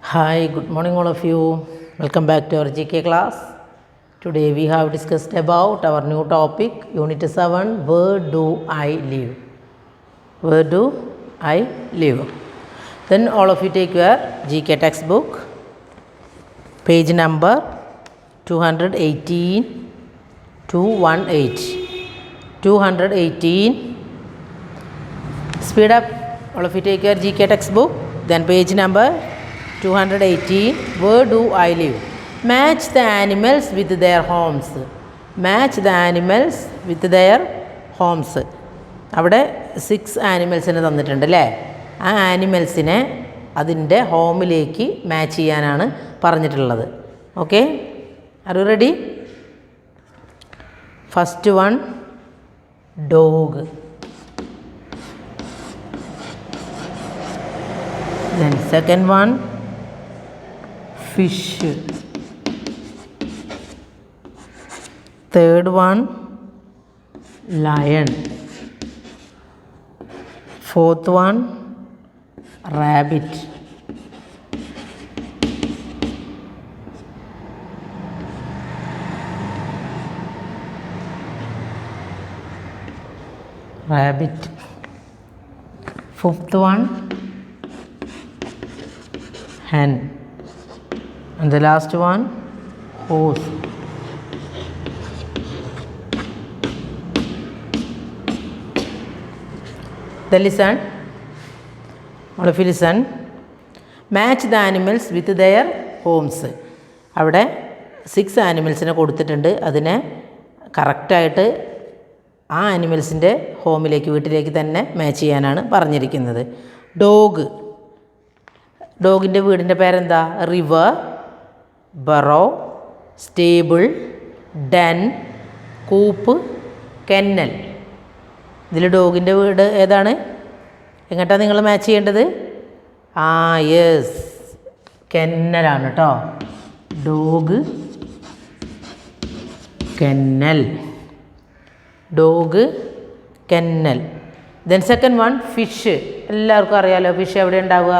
Hi, good morning all of you. Welcome back to our GK class. Today we have discussed about our new topic, Unit 7, Where do I live? Where do I live? Then all of you take your GK textbook, page number 218 to 18. 218. Speed up. All of you take your GK textbook. Then page number 218. Where do I live? Match the animals with their homes. Match the animals with their homes. അവിടെ 6 ആനിമൽസിനെ തന്നിട്ടുണ്ട് അല്ലേ? ആ ആനിമൽസിനെ അതിൻ്റെ ഹോമിലേക്ക് match ചെയ്യാനാണ് പറഞ്ഞിട്ടുള്ളത്. Okay, are you ready? First one dog. Then second one fish. Third one lion. Fourth one rabbit. Fifth one hen. And the last one horse. Then listen, all of you listen. Match the animals with their homes. അവിടെ 6 ആനിമൽസിനെ കൊടുത്തിട്ടുണ്ട്. അതിനെ കറക്റ്റായിട്ട് ആ ആനിമൽസിൻ്റെ ഹോമിലേക്ക്, വീട്ടിലേക്ക് തന്നെ match ചെയ്യാനാണ് പറഞ്ഞിരിക്കുന്നത്. ഡോഗിൻ്റെ വീടിൻ്റെ പേരെന്താ? River, burrow, stable, den, coop, kennel. ഇതിൽ ഡോഗിൻ്റെ വീട് ഏതാണ്? എങ്ങോട്ടാണ് നിങ്ങൾ മാച്ച് ചെയ്യേണ്ടത്? യെസ്, കെന്നലാണ് കേട്ടോ. Dog kennel. Dog kennel. Then second one fish. എല്ലാവർക്കും അറിയാമല്ലോ ഫിഷ് എവിടെ ഉണ്ടാവുക?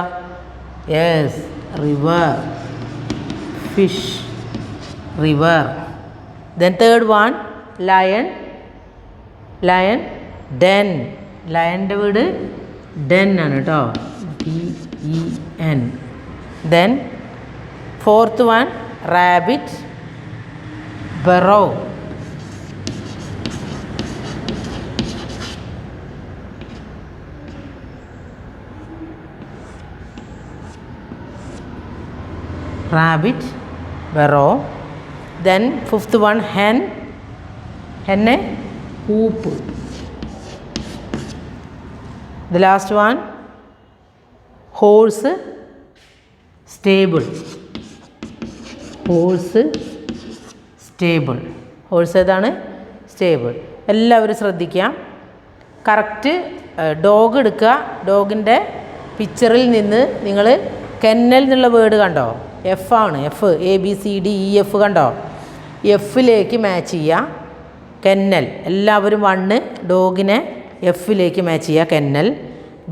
Yes, river. Fish, river. Then third one lion. Den. ലയൻ്റെ വീട് ഡെൻ ആണ് കേട്ടോ. DEN. Then fourth one rabbit, burrow. Rabbit, burrow. Then fifth one hen. Henne, coop. The last one horse, stable. Horse, stable. Horse ഏതാണ്? Stable. എല്ലാവരും ശ്രദ്ധിക്കാം. Correct dog എടുക്കുക. ഡോഗിൻ്റെ പിക്ചറിൽ നിന്ന് നിങ്ങൾ കെന്നൽ എന്നുള്ള വേർഡ് കണ്ടോ? എഫ് ആണ്. എഫ്, ABCDEF കണ്ടോ? എഫിലേക്ക് മാച്ച് ചെയ്യുക കെന്നൽ. എല്ലാവരും വണ്ണ് ഡോഗിനെ എഫിലേക്ക് മാച്ച് ചെയ്യുക kennel.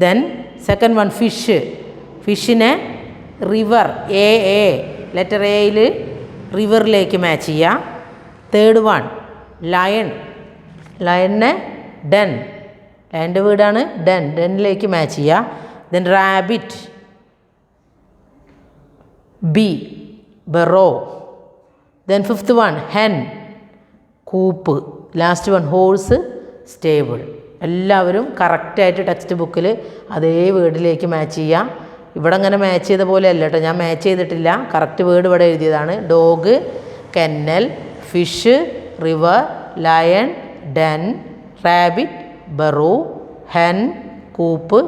Then second one fish. ഫിഷിനെ റിവർ, ലെറ്റർ എയിൽ റിവറിലേക്ക് മാച്ച് ചെയ്യുക. Third one lion. ലയണിനെ ഡെൻ. ലയൻ്റെ വീടാണ് ഡെൻ. ഡെന്നിലേക്ക് മാച്ച് ചെയ്യുക. Then rabbit, B, burrow. Then fifth one hen, coop. Last one horse, stable. എല്ലാവരും കറക്റ്റായിട്ട് ടെക്സ്റ്റ് ബുക്കിൽ അതേ വേർഡിലേക്ക് മാച്ച് ചെയ്യാം. ഇവിടെ അങ്ങനെ മാച്ച് ചെയ്ത പോലെ അല്ല കേട്ടോ, ഞാൻ മാച്ച് ചെയ്തിട്ടില്ല. കറക്റ്റ് വേർഡ് ഇവിടെ എഴുതിയതാണ്. Dog, kennel, fish, river, lion, den, rabbit, burrow, hen, coop,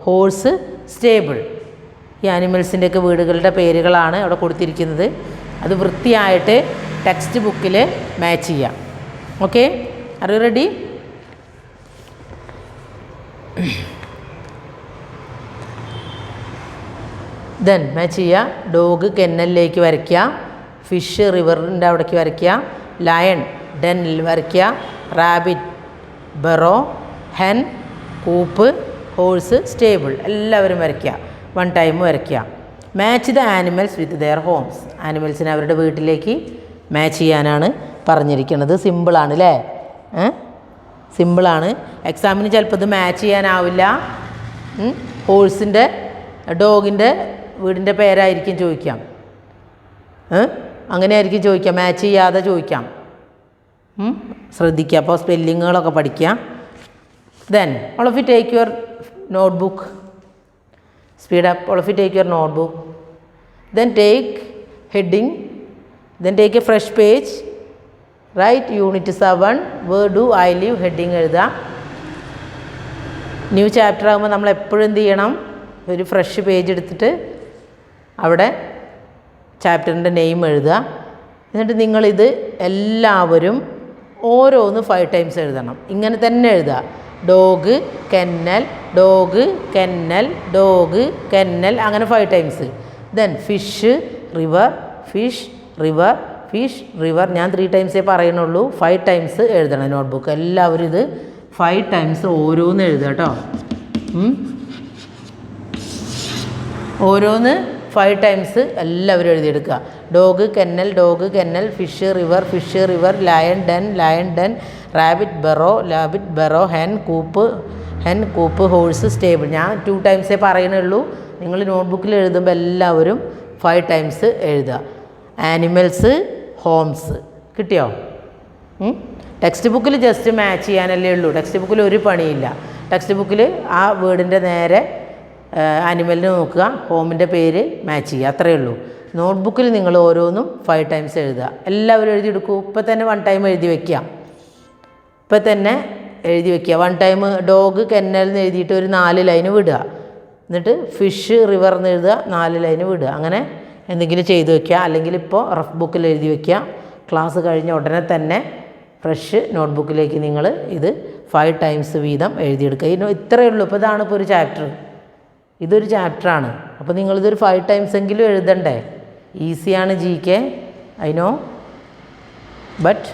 horse, stable. ഈ ആനിമൽസിൻ്റെയൊക്കെ വീടുകളുടെ പേരുകളാണ് അവിടെ കൊടുത്തിരിക്കുന്നത്. അത് വൃത്തിയായിട്ട് ടെക്സ്റ്റ് ബുക്കിൽ മാച്ച് ചെയ്യാം. Okay, are you ready? Then match ചെയ്യുക. ഡോഗ് കെന്നലിലേക്ക് വരയ്ക്കുക. ഫിഷ് റിവറിൻ്റെ അവിടേക്ക് വരയ്ക്കുക. ലയൺ ഡെന്നിൽ വരയ്ക്കുക. Rabbit, burrow, hen, coop, horse, stable. എല്ലാവരും വരയ്ക്കുക. 1 ടൈം വരയ്ക്കുക. Match the animals with their homes. ആനിമൽസിനെ അവരുടെ വീട്ടിലേക്ക് മാച്ച് ചെയ്യാനാണ് പറഞ്ഞിരിക്കുന്നത്. സിമ്പിളാണ് അല്ലേ? സിമ്പിളാണ്. എക്സാമിന് ചിലപ്പോൾ ഇത് മാച്ച് ചെയ്യാനാവില്ല. ഹോഴ്സിൻ്റെ ഡോഗിൻ്റെ വീടിൻ്റെ പേരായിരിക്കും ചോദിക്കാം. അങ്ങനെയായിരിക്കും ചോദിക്കാം, മാച്ച് ചെയ്യാതെ ചോദിക്കാം. ശ്രദ്ധിക്കുക. അപ്പോൾ സ്പെല്ലിങ്ങുകളൊക്കെ പഠിക്കുക. Then all of you take your notebook. Speed up. All of you take your notebook. Then take heading. Then take a fresh page. Write unit 7 where do I live. Heading എഴുതുക. New chapter ആകുമ്പോൾ നമ്മൾ എപ്പോഴും എന്ത് ചെയ്യണം? ഒരു fresh page എടുത്തിട്ട് അവിടെ ചാപ്റ്ററിൻ്റെ നെയിം എഴുതുക. എന്നിട്ട് നിങ്ങളിത് എല്ലാവരും ഓരോന്ന് 5 ടൈംസ് എഴുതണം. ഇങ്ങനെ തന്നെ എഴുതുക. Dog kennel, dog kennel, dog kennel, അങ്ങനെ 5 times. Then fish river, fish river, fish river. ഞാൻ 3 ടൈംസേ പറയുന്നുള്ളൂ. 5 ടൈംസ് എഴുതണം നോട്ട്ബുക്ക്. എല്ലാവരും ഇത് 5 ടൈംസ് ഓരോന്ന് എഴുതുക കേട്ടോ. ഓരോന്ന് 5 ടൈംസ് എല്ലാവരും എഴുതിയെടുക്കുക. Dog kennel, dog kennel, fish river, fish river, lion den, lion den, rabbit burrow, rabbit burrow, hen coop, hen coop, horse stable. ഞാൻ 2 ടൈംസേ പറയുന്നുള്ളൂ. നിങ്ങൾ നോട്ട്ബുക്കിൽ എഴുതുമ്പോൾ എല്ലാവരും 5 ടൈംസ് എഴുതുക. Animals, homes. കിട്ടിയോ? ടെക്സ്റ്റ് ബുക്കിൽ ജസ്റ്റ് മാച്ച് ചെയ്യാനല്ലേ ഉള്ളൂ. ടെക്സ്റ്റ് ബുക്കിൽ ഒരു പണിയില്ല. ടെക്സ്റ്റ് ബുക്കിൽ ആ വേർഡിൻ്റെ നേരെ ആനിമലിന് നോക്കുക, ഹോമിൻ്റെ പേര് മാച്ച് ചെയ്യുക, അത്രയേ ഉള്ളൂ. നോട്ട്ബുക്കിൽ നിങ്ങൾ ഓരോന്നും 5 ടൈംസ് എഴുതുക. എല്ലാവരും എഴുതിയെടുക്കൂ. ഇപ്പം തന്നെ 1 ടൈം എഴുതി വയ്ക്കുക. ഇപ്പം തന്നെ എഴുതി വയ്ക്കുക. 1 ടൈം ഡോഗ് കെന്നൽ എന്ന് എഴുതിയിട്ട് ഒരു 4 ലൈന് വിടുക. എന്നിട്ട് ഫിഷ് റിവർ എന്ന് എഴുതുക, 4 ലൈന് വിടുക. അങ്ങനെ എന്തെങ്കിലും ചെയ്ത് വയ്ക്കുക. അല്ലെങ്കിൽ ഇപ്പോൾ റഫ് ബുക്കിൽ എഴുതി വയ്ക്കുക. ക്ലാസ് കഴിഞ്ഞ ഉടനെ തന്നെ ഫ്രഷ് നോട്ട്ബുക്കിലേക്ക് നിങ്ങൾ ഇത് 5 ടൈംസ് വീതം എഴുതിയെടുക്കുക. ഇത്രയേ ഉള്ളൂ. ഇപ്പോൾ ഇതാണ് ഇപ്പോൾ ഒരു ചാപ്റ്റർ. ഇതൊരു ചാപ്റ്ററാണ്. അപ്പോൾ നിങ്ങളിതൊരു 5 ടൈംസ് എങ്കിലും എഴുതണ്ടേ? ഈസിയാണ് GK, I know. But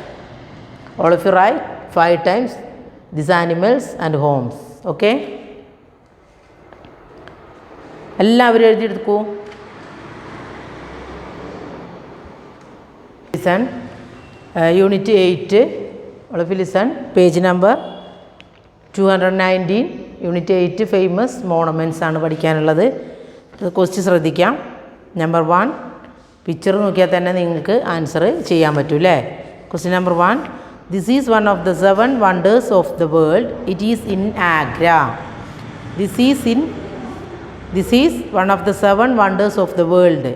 all of you write 5 times this animals and homes. Okay, എല്ലാവരും എഴുതിയെടുക്കൂ. Listen unit 8. All of you listen. Page number 219. Unit 8 famous monuments ആണ് പഠിക്കാനുള്ളത്. ക്വസ്റ്റ്യൻ ശ്രദ്ധിക്കാം. നമ്പർ 1, പിക്ചർ നോക്കിയാൽ തന്നെ നിങ്ങൾക്ക് ആൻസർ ചെയ്യാൻ പറ്റും അല്ലേ? Question number 1, this is one of the 7 wonders of the world. It is in Agra. This is one of the 7 wonders of the world.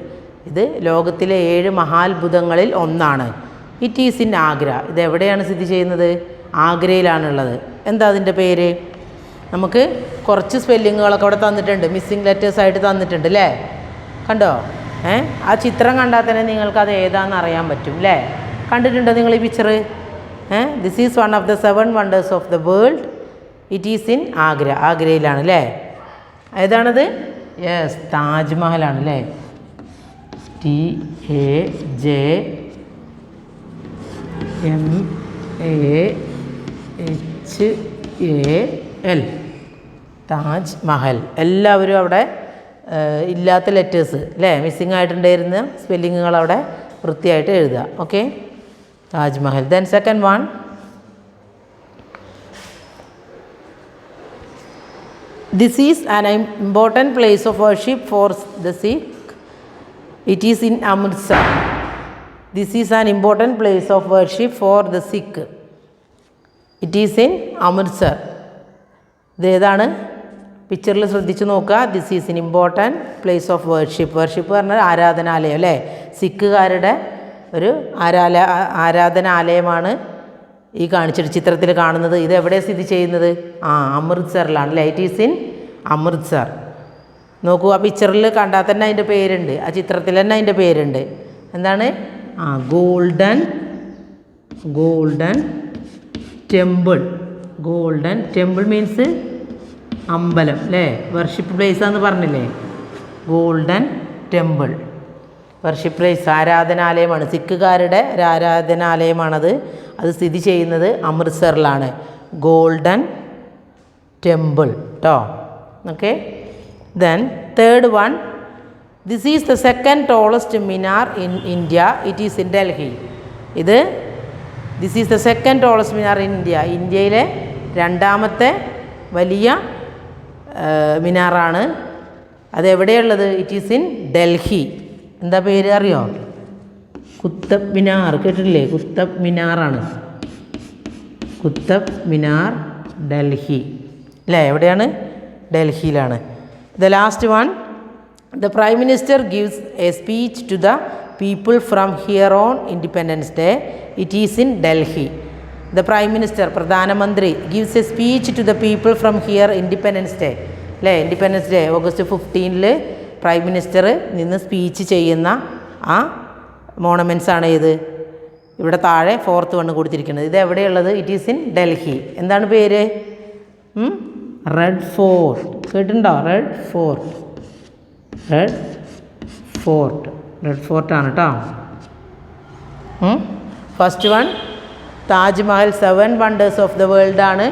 ഇത് ലോകത്തിലെ 7 മഹാത്ഭുതങ്ങളിൽ ഒന്നാണ്. It is in Agra. ഇത് എവിടെയാണ് സ്ഥിതി ചെയ്യുന്നത്? ആഗ്രയിലാണുള്ളത്. എന്താ അതിൻ്റെ പേര്? നമുക്ക് കുറച്ച് സ്പെല്ലിങ്ങുകളൊക്കെ അവിടെ തന്നിട്ടുണ്ട്. മിസ്സിങ് ലെറ്റേഴ്സായിട്ട് തന്നിട്ടുണ്ട് അല്ലേ? കണ്ടോ? ആ ചിത്രം കണ്ടാൽ തന്നെ നിങ്ങൾക്കത് ഏതാണെന്ന് അറിയാൻ പറ്റും അല്ലേ? കണ്ടിട്ടുണ്ടോ നിങ്ങൾ ഈ picture? This is one of the 7 wonders of the world. It is in Agra. ആഗ്രയിലാണ് അല്ലേ? ഏതാണത്? യെസ്, താജ്മഹലാണ് അല്ലേ? TAJMAHAL, താജ് മഹൽ. എല്ലാവരും അവിടെ ഇല്ലാത്ത ലെറ്റേഴ്സ് അല്ലേ, മിസ്സിങ് ആയിട്ടുണ്ടായിരുന്ന സ്പെല്ലിങ്ങുകൾ അവിടെ വൃത്തിയായിട്ട് എഴുതുക. Okay, Taj Mahal. Then second one, this is an important place of worship for the Sikh. It is in Amritsar. This is an important place of worship for the Sikh. It is in Amritsar. ഇതേതാണ്? പിക്ചറിൽ ശ്രദ്ധിച്ച് നോക്കുക. This is in important place of worship. Worship പറഞ്ഞാൽ ആരാധനാലയം അല്ലേ? സിഖുകാരുടെ ഒരു ആരാധനാലയമാണ് ഈ കാണിച്ചിട്ട് ചിത്രത്തിൽ കാണുന്നത്. ഇത് എവിടെ സ്ഥിതി ചെയ്യുന്നത്? അമൃത്സറിലാണ് അല്ലേ? It is in Amritsar. നോക്കൂ, ആ പിക്ചറിൽ കണ്ടാൽ തന്നെ അതിൻ്റെ പേരുണ്ട്. ആ ചിത്രത്തിൽ തന്നെ അതിൻ്റെ പേരുണ്ട്. എന്താണ്? Golden Temple. Golden Temple means അമ്പലം അല്ലേ? വർഷിപ്പ് പ്ലേസാന്ന് പറഞ്ഞില്ലേ? ഗോൾഡൻ ടെമ്പിൾ വർഷിപ്പ് പ്ലേസ്, ആരാധനാലയമാണ്. സിഖുകാരുടെ ഒരു ആരാധനാലയമാണത്. അത് സ്ഥിതി ചെയ്യുന്നത് അമൃത്സറിലാണ്. ഗോൾഡൻ ടെമ്പിൾ കേട്ടോ. Okay, then third one, this is the second tallest minar in India. It is in Delhi. This is the second tallest minar in India. ഇന്ത്യയിലെ രണ്ടാമത്തെ വലിയ മിനാറാണ്. അതെവിടെയുള്ളത്? It is in Delhi. എന്താ പേര് അറിയോ? കുത്തബ് മിനാർ. കേട്ടിട്ടില്ലേ? കുത്തബ് മിനാറാണ്. കുത്തബ് മിനാർ, ഡൽഹി അല്ലേ? എവിടെയാണ്? ഡൽഹിയിലാണ്. The last one, the prime minister gives a speech to the people from here on Independence Day. It is in Delhi. The prime minister, പ്രധാനമന്ത്രി, gives a speech to the people from here Independence Day അല്ലേ? Independence Day August 15 prime minister നിന്ന് speech ചെയ്യുന്ന ആ monuments ആണ് ഇത്. ഇവിടെ താഴെ 4th one കൊടുത്തിരിക്കുന്നത്. ഇത് എവിടെയുള്ളത്? It is in Delhi. എന്താണ് പേര്? Red Fort. കേട്ടിട്ടുണ്ടോ? Red Fort. Red Fort. Red ഫോർട്ടാണ് കേട്ടോ. First one Taj Mahal. 7 wonders of the world ആണ്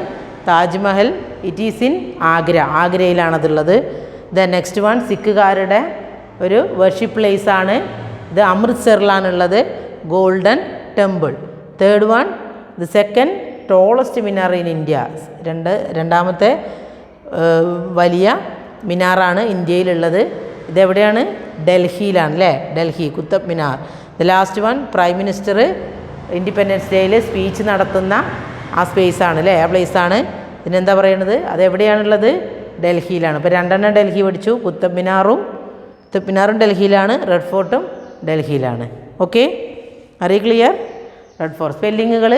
Taj Mahal. It is in Agra. ആഗ്രയിലാണതുള്ളത്. ദ നെക്സ്റ്റ് വൺ സിഖുകാരുടെ ഒരു വർഷിപ്പ് പ്ലേസ് ആണ്. ഇത് അമൃത്സറിലാണുള്ളത്. Golden Temple. Third one, the second tallest minar in India. രണ്ടാമത്തെ വലിയ മിനാറാണ് ഇന്ത്യയിലുള്ളത്. ഇതെവിടെയാണ്? ഡൽഹിയിലാണ് അല്ലേ? Delhi, Qutub Minar. The last one, prime minister independence ഡേയിൽ സ്പീച്ച് നടത്തുന്ന ആ സ്പേസാണ് അല്ലേ? ആ പ്ലേസാണ്. ഇതിനെന്താ പറയണത്? അതെവിടെയാണുള്ളത്? ഡൽഹിയിലാണ്. ഇപ്പോൾ 2 ഡൽഹി പഠിച്ചു. കുത്തബ് മിനാറും ഡൽഹിയിലാണ്. റെഡ് ഫോർട്ടും ഡൽഹിയിലാണ്. Okay, are you clear? Red Fort സ്പെല്ലിങ്ങുകൾ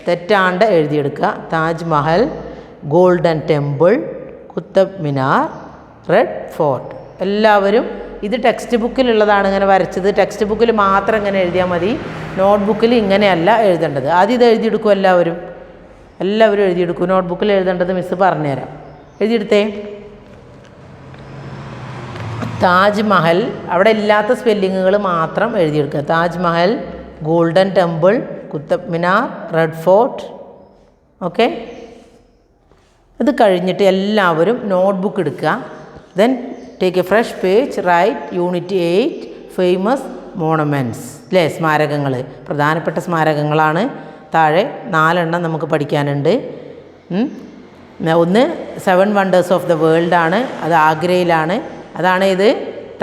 തെറ്റാണ്ട് എഴുതിയെടുക്കുക. Taj Mahal, Golden Temple, Qutub Minar, Red Fort. എല്ലാവരും ഇത് ടെക്സ്റ്റ് ബുക്കിലുള്ളതാണ് ഇങ്ങനെ വരച്ചത്. ടെക്സ്റ്റ് ബുക്കിൽ മാത്രം ഇങ്ങനെ എഴുതിയാൽ മതി. നോട്ട് ബുക്കിൽ ഇങ്ങനെയല്ല എഴുതേണ്ടത്. ആദ്യം ഇത് എഴുതിയെടുക്കും. എല്ലാവരും എഴുതിയെടുക്കും. നോട്ട് ബുക്കിൽ എഴുതേണ്ടത് മിസ്സ് പറഞ്ഞുതരാം. എഴുതിയെടുത്തേ. താജ്മഹൽ, അവിടെ ഇല്ലാത്ത സ്പെല്ലിങ്ങുകൾ മാത്രം എഴുതിയെടുക്കുക. Taj Mahal, Golden Temple, Qutub Minar, Red Fort. Okay, ഇത് കഴിഞ്ഞിട്ട് എല്ലാവരും നോട്ട് ബുക്ക് എടുക്കുക. Then take a fresh page, write unit 8 famous monuments അല്ലേ? സ്മാരകങ്ങൾ, പ്രധാനപ്പെട്ട സ്മാരകങ്ങളാണ്. താഴെ 4 നമുക്ക് പഠിക്കാനുണ്ട്. ഒന്ന് 7 വണ്ടേഴ്സ് ഓഫ് ദ വേൾഡ് ആണ്. അത് ആഗ്രയിലാണ്. അതാണ് ഇത്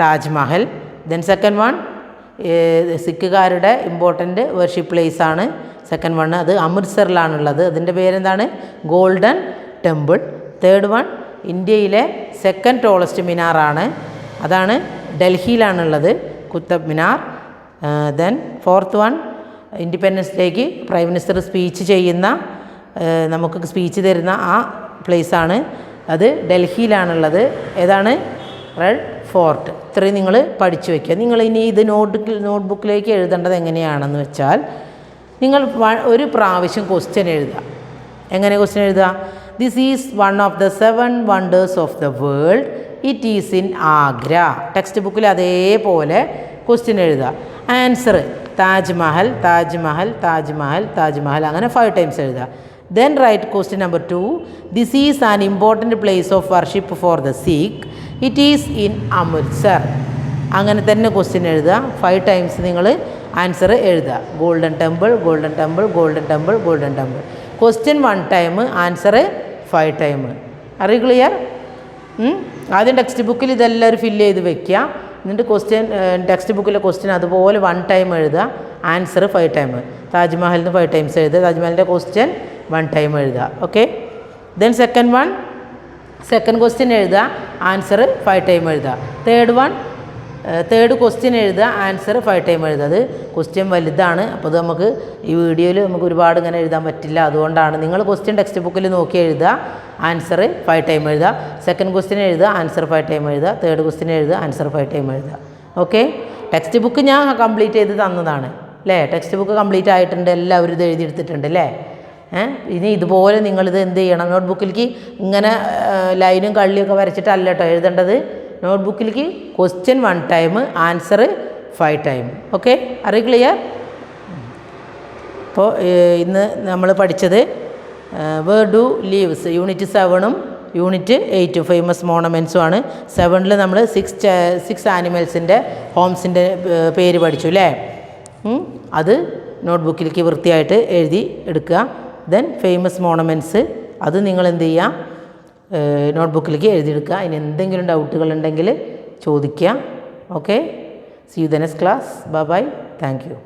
താജ്മഹൽ. ദെൻ സെക്കൻഡ് വൺ സിഖുകാരുടെ ഇമ്പോർട്ടൻ്റ് വർഷിപ്പ് പ്ലേസ് ആണ്. സെക്കൻഡ് വൺ അത് അമൃത്സറിലാണുള്ളത്. അതിൻ്റെ പേരെന്താണ്? Golden Temple. തേർഡ് വൺ ഇന്ത്യയിലെ സെക്കൻഡ് ടോളസ്റ്റ് മിനാറാണ്. അതാണ് ഡൽഹിയിലാണുള്ളത്, Qutub Minar. Then fourth one independence ഡേക്ക് പ്രൈം മിനിസ്റ്റർ സ്പീച്ച് ചെയ്യുന്ന നമുക്ക് സ്പീച്ച് തരുന്ന ആ പ്ലേസാണ്. അത് ഡൽഹിയിലാണുള്ളത്. ഏതാണ്? Red Fort. ഇത്രയും നിങ്ങൾ പഠിച്ചു വയ്ക്കുക. നിങ്ങൾ ഇനി ഇത് നോട്ട്ബുക്കിലേക്ക് എഴുതേണ്ടത് എങ്ങനെയാണെന്ന് വെച്ചാൽ, നിങ്ങൾ ഒരു പ്രാവശ്യം ക്വസ്റ്റ്യൻ എഴുതുക. എങ്ങനെ ക്വസ്റ്റ്യൻ എഴുതുക? This is one of the 7 wonders of the world. It is in Agra. Text ബുക്കിൽ അതേപോലെ ക്വസ്റ്റ്യൻ എഴുതുക. ആൻസർ താജ്മഹൽ, താജ്മഹൽ, താജ്മഹൽ, താജ്മഹൽ, അങ്ങനെ 5 ടൈംസ് എഴുതുക. Then write question number 2. This is an important place of worship for the Sikh. It is in Amritsar. അങ്ങനെ തന്നെ question എഴുതുക. 5 times നിങ്ങൾ answer എഴുതുക. Golden Temple, Golden Temple, Golden Temple, Golden Temple. Question 1 time, answer 5 time. R you clear? ആദ്യം text ബുക്കിൽ ഇതെല്ലാവരും fill ചെയ്ത് വെക്കുക. എന്നിട്ട് ടെക്സ്റ്റ് ബുക്കിലെ ക്വസ്റ്റ്യൻ അതുപോലെ 1 ടൈം എഴുതുക. Answer 5 time. താജ്മഹലിന് 5 ടൈംസ് എഴുതുക. താജ്മഹലിൻ്റെ ക്വസ്റ്റ്യൻ 1 ടൈം എഴുതുക. ഓക്കെ. ദെൻ സെക്കൻഡ് ക്വസ്റ്റ്യൻ എഴുതുക. ആൻസർ 5 ടൈം എഴുതുക. തേർഡ് ക്വസ്റ്റ്യൻ എഴുതുക. ആൻസർ 5 ടൈം എഴുതുക. അത് ക്വസ്റ്റ്യൻ വലുതാണ്. അപ്പോൾ അത് നമുക്ക് ഈ വീഡിയോയിൽ നമുക്ക് ഒരുപാട് ഇങ്ങനെ എഴുതാൻ പറ്റില്ല. അതുകൊണ്ടാണ് നിങ്ങൾ ക്വസ്റ്റ്യൻ ടെക്സ്റ്റ് ബുക്കിൽ നോക്കി എഴുതുക. ആൻസർ 5 ടൈം എഴുതുക. സെക്കൻഡ് ക്വസ്റ്റ്യൻ എഴുതുക. ആൻസർ 5 ടൈം എഴുതുക. തേർഡ് ക്വസ്റ്റ്യൻ എഴുതുക. ആൻസർ 5 ടൈം എഴുതുക. ഓക്കെ. ടെക്സ്റ്റ് ബുക്ക് ഞാൻ കംപ്ലീറ്റ് ചെയ്ത് തന്നതാണ് അല്ലേ? ടെക്സ്റ്റ് ബുക്ക് കംപ്ലീറ്റ് ആയിട്ടുണ്ട്. എല്ലാവരും ഇത് എഴുതിയെടുത്തിട്ടുണ്ട് അല്ലേ? ഇനി ഇതുപോലെ നിങ്ങളിത് എന്ത് ചെയ്യണം? നോട്ട്ബുക്കിലേക്ക് ഇങ്ങനെ ലൈനും കള്ളിയൊക്കെ വരച്ചിട്ടല്ല കേട്ടോ എഴുതേണ്ടത്. നോട്ട്ബുക്കിലേക്ക് question 1 time, answer 5 time. Okay, are you clear? അപ്പോൾ ഇന്ന് നമ്മൾ പഠിച്ചത് where do leaves unit 7 unit 8 famous മോണമെൻറ്റ്സും ആണ്. 7ൽ നമ്മൾ 6 ആനിമൽസിൻ്റെ ഹോംസിൻ്റെ പേര് പഠിച്ചു അല്ലേ. അത് നോട്ട്ബുക്കിലേക്ക് വൃത്തിയായിട്ട് എഴുതി എടുക്കുക. ദെൻ ഫേമസ് മോണമെൻറ്റ്സ് അത് നിങ്ങൾ എന്ത് ചെയ്യുക, നോട്ട്ബുക്കിലേക്ക് എഴുതിയെടുക്കുക. അതിന് എന്തെങ്കിലും ഡൗട്ടുകൾ ഉണ്ടെങ്കിൽ ചോദിക്കുക. Okay, see you the next class. Bye bye, thank U.